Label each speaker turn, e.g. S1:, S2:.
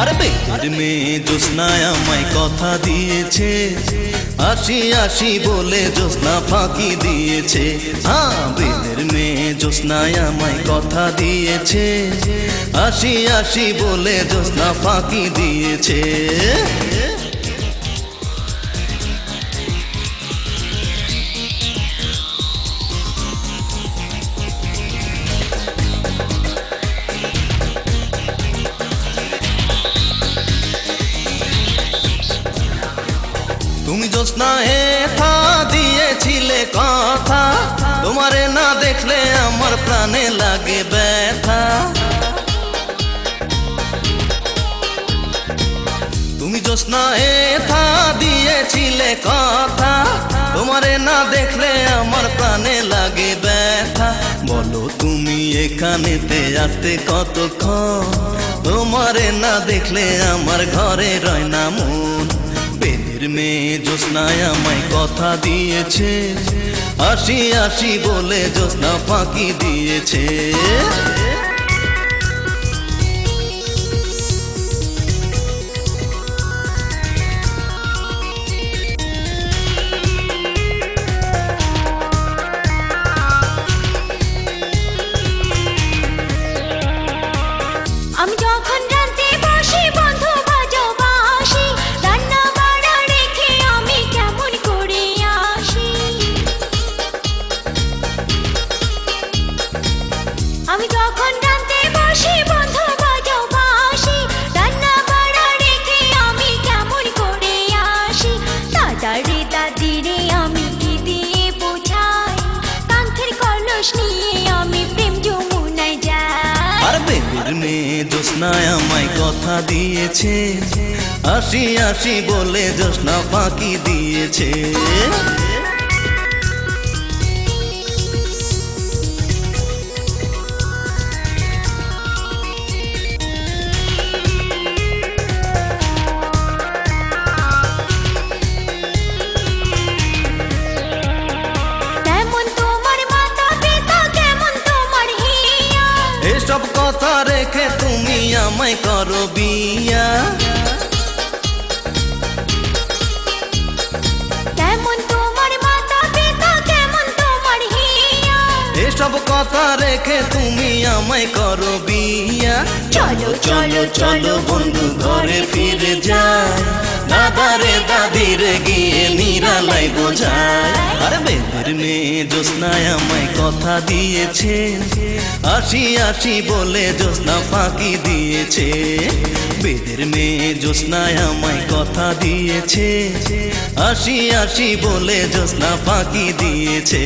S1: আরে বেদের মেয়ে জ্যোৎস্নায় আমায় কথা দিয়েছে, আসি আসি বলে জ্যোৎস্না ফাঁকি দিয়েছে। হ্যাঁ, বেদের মেয়ে জ্যোৎস্নায় আমায় কথা দিয়েছে, আসি আসি বলে জ্যোৎস্না ফাঁকি দিয়েছে। তুমি জ্যোৎস্নায় থা দিয়েছিলে কথা, তোমারে না দেখলে আমার প্রাণে লাগে ব্যথা। তুমি জ্যোৎস্নায় থা দিয়েছিলে কথা, তোমারে না দেখলে আমার প্রাণে লাগে ব্যথা। বলো তুমি এখানেতে আসতে কতক্ষণ, তোমারে না দেখলে আমার ঘরে রয় না মন। বেদের মেয়ে জ্যোৎস্নায় আমায় কথা দিয়েছে, আসি আসি বলে জ্যোৎস্না ফাঁকি দিয়েছে।
S2: আমি যখন রাতে বসি বন্ধু বাজো বাঁশি, রান্না বাড়া রেখে আমি কেমন করে আসি। আমি যখন রাতে বসি বন্ধু বাজো বাঁশি, রান্না বাড়া রেখে আমি কেমন করে আসি। দাদারে দাদিরে আমি কি দিয়ে বোঝাই, কান্থের কলস নিয়ে আমি প্রেম যমুনায় যাই।
S1: আর বেদের মেয়ে জ্যোৎস্নায় আমায় কথা দিয়েছে, আসি আসি বলে জ্যোৎস্না ফাঁকি দিয়েছে। এসব কথা রেখে তুমি আমায় করো বিয়া,
S2: কেমন তোমার মাতা পিতা কেমন তোমার হিয়া।
S1: এসব কথা রেখে তুমি আমায় করো বিয়া।
S2: চলো চলো চলো
S1: বন্ধু ঘরে ফিরে যায়, দাদারে দাদিরে গিয়ে নিরালাই বোঝায়। আর বেদের মেয়ে জ্যোৎস্নায় আমায় কথা দিয়েছে, আসি আসি বলে জ্যোৎস্না ফাঁকি দিয়েছে। বেদের মেয়ে জ্যোৎস্নায় আমায় কথা দিয়েছে, আসি আসি বলে জ্যোৎস্না ফাঁকি দিয়েছে।